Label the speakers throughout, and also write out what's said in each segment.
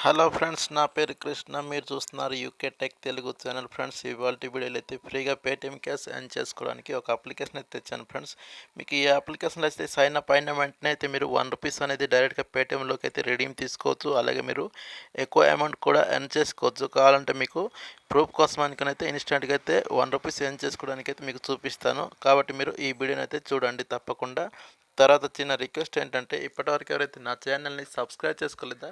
Speaker 1: Hello friends, నా పేరు కృష్ణ. మీరు చూస్తున్నారు UK tech Telugu channel. Friends, ఇవాల్టి వీడియోలో అయితే ఫ్రీగా పేటీఎం క్యాష్ ఎర్న్ చేసుకోవడానికి ఒక అప్లికేషన్ అయితే తెచ్చాను ఫ్రెండ్స్. మీకు ఈ అప్లికేషన్లో అయితే సైన్ అప్ అయిన వెంటనే అయితే మీరు ₹1 అనేది డైరెక్ట్గా పేటీఎంలోకి అయితే రెడీమ్ తీసుకోవచ్చు. అలాగే మీరు ఎక్కువ అమౌంట్ కూడా ఎర్న్ చేసుకోవచ్చు. కావాలంటే మీకు ప్రూఫ్ కోసం అనుకునైతే ఇన్స్టెంట్గా అయితే ₹1 ఎర్న్ చేసుకోవడానికి అయితే మీకు చూపిస్తాను. కాబట్టి మీరు ఈ వీడియోని అయితే చూడండి తప్పకుండా. తర్వాత చిన్న రిక్వెస్ట్ ఏంటంటే, ఇప్పటివరకు ఎవరైతే నా ఛానల్ని సబ్స్క్రైబ్ చేసుకోలేదా,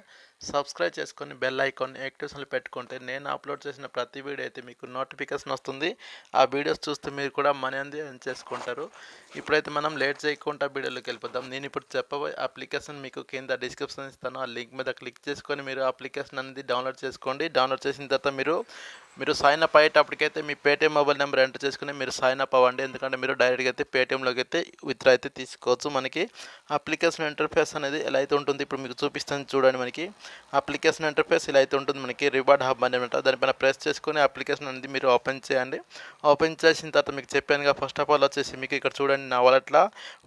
Speaker 1: సబ్స్క్రైబ్ చేసుకొని బెల్ ఐకాన్ యాక్టివేషన్లో పెట్టుకుంటే నేను అప్లోడ్ చేసిన ప్రతి వీడియో అయితే మీకు నోటిఫికేషన్ వస్తుంది. ఆ వీడియోస్ చూస్తే మీరు కూడా మనీ అనేది ఎర్న్ చేసుకుంటారు. ఇప్పుడైతే మనం లేట్ చేయకుండా వీడియోలోకి వెళ్ళిపోదాం. నేను ఇప్పుడు చెప్పబోయే అప్లికేషన్ మీకు కింద డిస్క్రిప్షన్ ఇస్తాను. ఆ లింక్ మీద క్లిక్ చేసుకొని మీరు అప్లికేషన్ అనేది డౌన్లోడ్ చేసుకోండి. డౌన్లోడ్ చేసిన తర్వాత మీరు సైన్ అప్ అయ్యేటప్పటికైతే మీ పేటీఎం మొబైల్ నెంబర్ ఎంటర్ చేసుకుని మీరు సైన్ అప్ అవ్వండి. ఎందుకంటే మీరు డైరెక్ట్గా అయితే పేటీఎంలోకి అయితే విత్డ్రా అయితే తీసుకోవచ్చు. మనకి అప్లికేషన్ ఇంటర్ఫేస్ అనేది ఎలా అయితే ఉంటుంది ఇప్పుడు మీకు చూపిస్తాను చూడండి. మనకి అప్లికేషన్ ఇంటర్ఫేస్ ఇలా అయితే ఉంటుంది. మనకి రివార్డ్ హబ్ అనమాట. దానిపైన ప్రెస్ చేసుకొని అప్లికేషన్ అనేది మీరు ఓపెన్ చేయండి. ఓపెన్ చేసిన తర్వాత మీకు చెప్పానుగా, ఫస్ట్ ఆఫ్ ఆల్ వచ్చేసి మీకు ఇక్కడ చూడండి, నా వాలెట్లో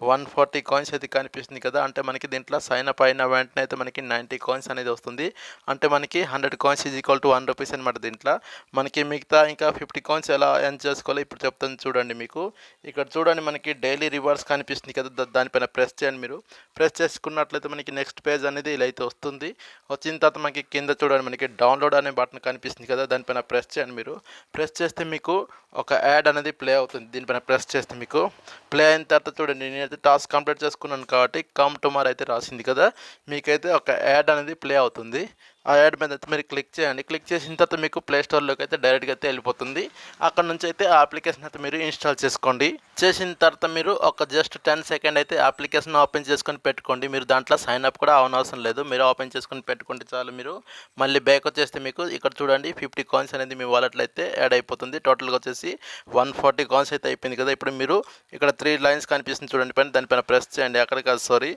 Speaker 1: 140 కాయిన్స్ అయితే కనిపిస్తుంది కదా. అంటే మనకి దీంట్లో సైన్ అప్ అయిన వెంటనే అయితే మనకి 90 కాయిన్స్ అనేది వస్తుంది. అంటే మనకి 100 కాయిన్స్ ఈజ్ ఈక్వల్ టు ₹1 అనమాట. దీంట్లో మనకి మిగతా ఇంకా 50 కాయిన్స్ ఎలా ఎర్న్ చేసుకోవాలో ఇప్పుడు చెప్తాను చూడండి. మీకు ఇక్కడ చూడండి, మనకి డైలీ రివార్డ్స్ కనిపిస్తుంది కదా, దానిపైన ప్రెస్ చేయండి. మీరు ప్రెస్ చేసుకున్నట్లయితే మనకి నెక్స్ట్ పేజ్ అనేది ఇలా అయితే వస్తుంది. వచ్చిన తర్వాత మనకి కింద చూడండి, మనకి డౌన్లోడ్ అనే బటన్ కనిపిస్తుంది కదా, దానిపైన ప్రెస్ చేయండి. మీరు ప్రెస్ చేస్తే మీకు ఒక యాడ్ అనేది ప్లే అవుతుంది. దీనిపైన ప్రెస్ చేస్తే మీకు ప్లే అయిన తర్వాత చూడండి, నేనైతే టాస్క్ కంప్లీట్ చేసుకున్నాను కాబట్టి కమ్ టుమారో అయితే రాసింది కదా, మీకైతే ఒక యాడ్ అనేది ప్లే అవుతుంది. ఆ యాడ్ మీద అయితే మీరు క్లిక్ చేయండి. క్లిక్ చేసిన తర్వాత మీకు ప్లే స్టోర్లోకి అయితే డైరెక్ట్గా అయితే వెళ్ళిపోతుంది. అక్కడ నుంచి అయితే ఆ అప్లికేషన్ అయితే మీరు ఇన్స్టాల్ చేసుకోండి. చేసిన తర్వాత మీరు ఒక జస్ట్ 10 సెకండ్ అయితే అప్లికేషన్ ఓపెన్ చేసుకొని పెట్టుకోండి. మీరు దాంట్లో సైన్ అప్ కూడా అవనవసరం లేదు. మీరు ఓపెన్ చేసుకొని పెట్టుకుంటే చాలు. మీరు మళ్ళీ బ్యాక్ వచ్చేస్తే మీకు ఇక్కడ చూడండి 50 కాయిన్స్ అనేది మీ వాలెట్లో అయితే యాడ్ అయిపోతుంది. టోటల్గా వచ్చేసి 140 కాయిన్స్ అయితే అయిపోయింది కదా. ఇప్పుడు మీరు ఇక్కడ 3 లైన్స్ కనిపిస్తుంది చూడండి పైన, దానిపైన ప్రెస్ చేయండి. అక్కడ కాదు, సారీ,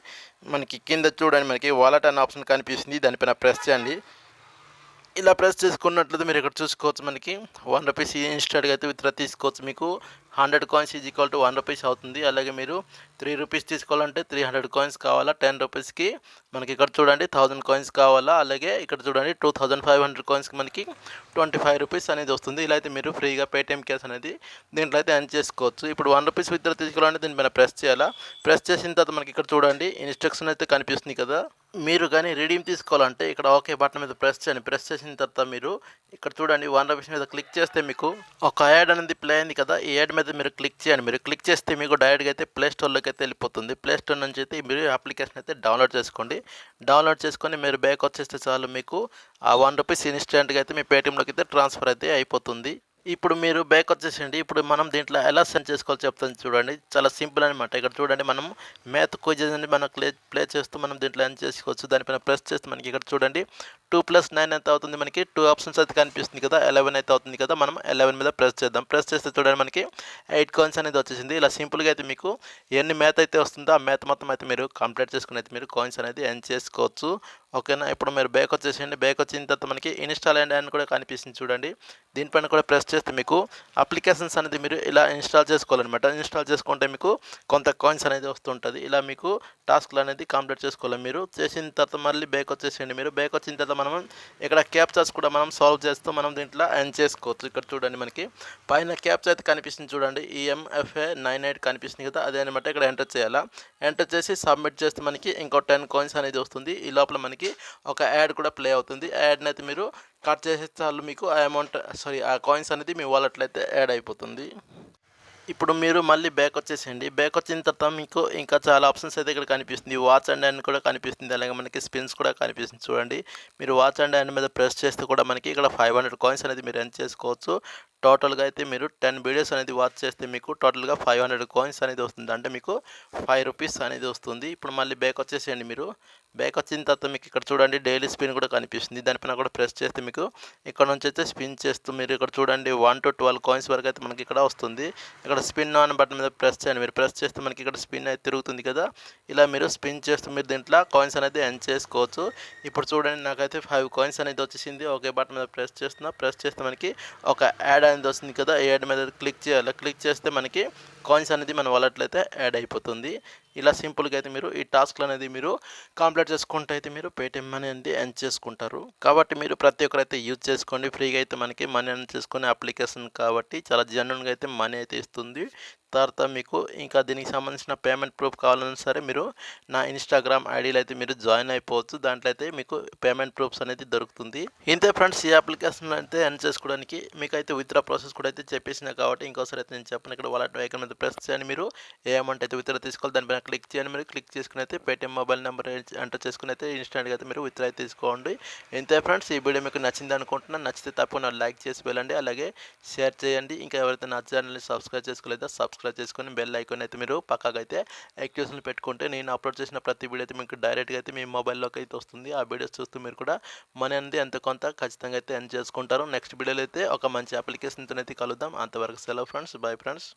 Speaker 1: మనకి కింద చూడండి, మనకి వాలెట్ అనే ఆప్షన్ కనిపిస్తుంది, దానిపైన ప్రెస్ చేయండి. ఇలా ప్రెస్ చేసుకున్నట్లయితే మీరు ఇక్కడ చూసుకోవచ్చు, మనకి ₹1 ఇన్స్టెంట్గా అయితే విత్డ్రా తీసుకోవచ్చు. మీకు 100 కాయిన్స్ ఈజ్ ఈక్వల్ టు ₹1 అవుతుంది. అలాగే మీరు ₹3 తీసుకోవాలంటే 300 కాయిన్స్ కావాలా. ₹10కి మనకి ఇక్కడ చూడండి 1000 కాయిన్స్ కావాలా. అలాగే ఇక్కడ చూడండి 2500 కాయిన్స్కి మనకి ₹25 అనేది వస్తుంది. ఇలా అయితే మీరు ఫ్రీగా పేటీఎం క్యాష్ అనేది దీంట్లో అయితే ఎర్న్ చేసుకోవచ్చు. ఇప్పుడు ₹1 విత్డ్రా తీసుకోవాలంటే దీనిపైన ప్రెస్ చేయాలా. ప్రెస్ చేసిన తర్వాత మనకి ఇక్కడ చూడండి ఇన్స్ట్రక్షన్ అయితే కనిపిస్తుంది కదా. మీరు కానీ రిడీమ్ తీసుకోవాలంటే ఇక్కడ ఓకే బటన్ మీద ప్రెస్ చేయండి. ప్రెస్ చేసిన తర్వాత మీరు ఇక్కడ చూడండి ₹1 మీద క్లిక్ చేస్తే మీకు ఒక యాడ్ అనేది ప్లే అయింది కదా. ఈ యాడ్ మీద మీరు క్లిక్ చేయండి. మీరు క్లిక్ చేస్తే మీకు డైరెక్ట్గా అయితే ప్లే స్టోర్లోకి అయితే వెళ్ళిపోతుంది. ప్లే స్టోర్ నుంచి అయితే మీరు అప్లికేషన్ అయితే డౌన్లోడ్ చేసుకోండి. డౌన్లోడ్ చేసుకొని మీరు బ్యాక్ వచ్చేస్తే చాలు, మీకు ఆ ₹1 ఇన్స్టెంట్గా అయితే మీ పేటీఎంలోకి అయితే ట్రాన్స్ఫర్ అయితే అయిపోతుంది. ఇప్పుడు మీరు బ్యాక్ వచ్చేసండి. ఇప్పుడు మనం దీంట్లో ఎలా సెండ్ చేసుకోవాలో చెప్తాను చూడండి. చాలా సింపుల్ అనమాట. ఇక్కడ చూడండి, మనం మ్యాథ్ క్విజెస్ అని మనం ప్లే చేస్తూ మనం దీంట్లో ఎర్న్ చేసుకోవచ్చు. దానిపైన ప్రెస్ చేస్తే మనకి ఇక్కడ చూడండి 2 + 9 ఎంత అవుతుంది. మనకి 2 ఆప్షన్స్ అయితే కనిపిస్తుంది కదా, 11 అయితే అవుతుంది కదా. మనం 11 మీద ప్రెస్ చేద్దాం. ప్రెస్ చేస్తే చూడండి మనకి 8 కాయిన్స్ అనేది వచ్చేసింది. ఇలా సింపుల్గా అయితే మీకు ఎన్ని మ్యాథ్ అయితే వస్తుందో ఆ మ్యాథ్ మొత్తం అయితే మీరు కంప్లీట్ చేసుకుని అయితే మీరు కాయిన్స్ అనేది ఎర్న్ చేసుకోవచ్చు. ఓకేనా. ఇప్పుడు మీరు బ్యాక్ వచ్చేసేయండి. బ్యాక్ వచ్చిన తర్వాత మనకి ఇన్స్టాల్ అని కూడా కనిపిస్తుంది చూడండి. దీనిపైన కూడా ప్రెస్ చేస్తే మీకు అప్లికేషన్స్ అనేది మీరు ఇలా ఇన్స్టాల్ చేసుకోవాలన్నమాట. ఇన్స్టాల్ చేసుకుంటే మీకు కొంత కాయిన్స్ అనేది వస్తుంటుంది. ఇలా మీకు టాస్క్లు అనేది కంప్లీట్ చేసుకోవాలి. మీరు చేసిన తర్వాత మళ్ళీ బ్యాక్ వచ్చేసేయండి. మీరు బ్యాక్ వచ్చిన తర్వాత మనం ఇక్కడ క్యాప్చాస్ కూడా మనం సాల్వ్ చేస్తూ మనం దీంట్లో ఎర్న్ చేసుకోవచ్చు. ఇక్కడ చూడండి, మనకి పైన క్యాప్చా అయితే కనిపిస్తుంది చూడండి, EMFA98 కనిపిస్తుంది కదా, అదే అనమాట. ఇక్కడ ఎంటర్ చేయాలా. ఎంటర్ చేసి సబ్మిట్ చేస్తే మనకి ఇంకో 10 కాయిన్స్ అనేది వస్తుంది. ఈ లోపల మనకి ఒక యాడ్ కూడా ప్లే అవుతుంది. ఆ యాడ్ని అయితే మీరు కట్ చేసే చాలు, మీకు ఆ కాయిన్స్ అనేది మీ వాలెట్లో అయితే యాడ్ అయిపోతుంది. ఇప్పుడు మీరు మళ్ళీ బ్యాక్ వచ్చేసేయండి. బ్యాక్ వచ్చిన తర్వాత మీకు ఇంకా చాలా ఆప్షన్స్ అయితే ఇక్కడ కనిపిస్తుంది. వాచ్ అండ్ అని కూడా కనిపిస్తుంది. అలాగే మనకి స్పిన్స్ కూడా కనిపిస్తుంది చూడండి. మీరు వాచ్ అండ్ అని మీద ప్రెస్ చేస్తే కూడా మనకి ఇక్కడ 500 కాయిన్స్ అనేది మీరు ఎర్న్ చేసుకోవచ్చు. టోటల్గా అయితే మీరు 10 వీడియోస్ అనేది వాచ్ చేస్తే మీకు టోటల్గా 500 కాయిన్స్ అనేది వస్తుంది. అంటే మీకు ₹5 అనేది వస్తుంది. ఇప్పుడు మళ్ళీ బ్యాక్ వచ్చేసేయండి. మీరు బ్యాక్ వచ్చిన తర్వాత మీకు ఇక్కడ చూడండి డైలీ స్పిన్ కూడా కనిపిస్తుంది. దానిపైన కూడా ప్రెస్ చేస్తే మీకు ఇక్కడ నుంచి అయితే స్పిన్ చేస్తూ మీరు ఇక్కడ చూడండి 1 to 12 కాయిన్స్ వరకు అయితే మనకి ఇక్కడ వస్తుంది. ఇక్కడ స్పిన్ ఆన్ బటన్ మీద ప్రెస్ చేయండి. మీరు ప్రెస్ చేస్తే మనకి ఇక్కడ స్పిన్ అయితే తిరుగుతుంది కదా. ఇలా మీరు స్పిన్ చేస్తూ మీరు దీంట్లో కాయిన్స్ అనేది ఎర్న్ చేసుకోవచ్చు. ఇప్పుడు చూడండి, నాకైతే 5 కాయిన్స్ అనేది వచ్చేసింది. ఓకే బటన్ మీద ప్రెస్ చేస్తున్నా. ప్రెస్ చేస్తే మనకి ఒక యాడ్ అనేది వస్తుంది కదా. ఈ యాడ్ మీద క్లిక్ చేయాలి. క్లిక్ చేస్తే మనకి కాయిన్స్ అనేది మన వాలెట్లో అయితే యాడ్ అయిపోతుంది. ఇలా సింపుల్గా అయితే మీరు ఈ టాస్క్లు అనేది మీరు కంప్లీట్ చేసుకుంటే అయితే మీరు పేటిఎం మనీ అనేది ఎర్న్ చేసుకుంటారు. కాబట్టి మీరు ప్రతి ఒక్కరైతే యూజ్ చేసుకోండి. ఫ్రీగా అయితే మనకి మనీ ఎర్న్ చేసుకునే అప్లికేషన్ కాబట్టి చాలా జెన్యూన్గా అయితే మనీ అయితే ఇస్తుంది. తర్వాత మీకు ఇంకా దీనికి సంబంధించిన పేమెంట్ ప్రూఫ్ కావాలన్నా సరే మీరు నా ఇన్స్టాగ్రామ్ ఐడీలో అయితే మీరు జాయిన్ అయిపోవచ్చు. దాంట్లో అయితే మీకు పేమెంట్ ప్రూఫ్స్ అనేది దొరుకుతుంది. ఇంతే ఫ్రెండ్స్, ఈ అప్లికేషన్ అయితే ఎర్న్ చేసుకోవడానికి మీకైతే విత్డ్రా ప్రాసెస్ కూడా అయితే చెప్పేసిన కాబట్టి ఇంకోసారి అయితే నేను చెప్పను. ఇక్కడ వాలెట్ ఐకాన్ మీద ప్రెస్ చేయండి. మీరు ఏ అమౌంట్ అయితే విత్డ్రా తీసుకోవాలి దానిపైన క్లిక్ చేయండి. మీరు క్లిక్ చేసుకుని అయితే పేటిఎం మొబైల్ నెంబర్ ఎంటర్ చేసుకుని అయితే ఇన్స్టాంట్గా అయితే మీరు విత్డ్రా తీసుకోండి. ఇంతే ఫ్రెండ్స్, ఈ వీడియో మీకు నచ్చింది అనుకుంటున్నాను. నచ్చితే తప్పకుండా లైక్ చేసి వెళ్ళండి, అలాగే షేర్ చేయండి. ఇంకా ఎవరైతే నా ఛానల్ని సబ్స్క్రైబ్ చేసుకోలేదో సబ్స్క్రైబ్ చేసుకొని బెల్ ఐకాన్ అయితే మీరు పక్కాగా అయితే యాక్టివేషన్ పెట్టుకుంటే నేను అప్లోడ్ చేసిన ప్రతి వీడియో అయితే మీకు డైరెక్ట్గా అయితే మీ మొబైల్లోకి అయితే వస్తుంది. ఆ వీడియోస్ చూస్తూ మీరు కూడా మనీ అనేది ఎంత కొంత ఖచ్చితంగా అయితే ఎర్న్ చేసుకుంటారు. నెక్స్ట్ వీడియోలో అయితే ఒక మంచి అప్లికేషన్తో అయితే కలుద్దాం. అంతవరకు సెలవు ఫ్రెండ్స్, బై ఫ్రెండ్స్.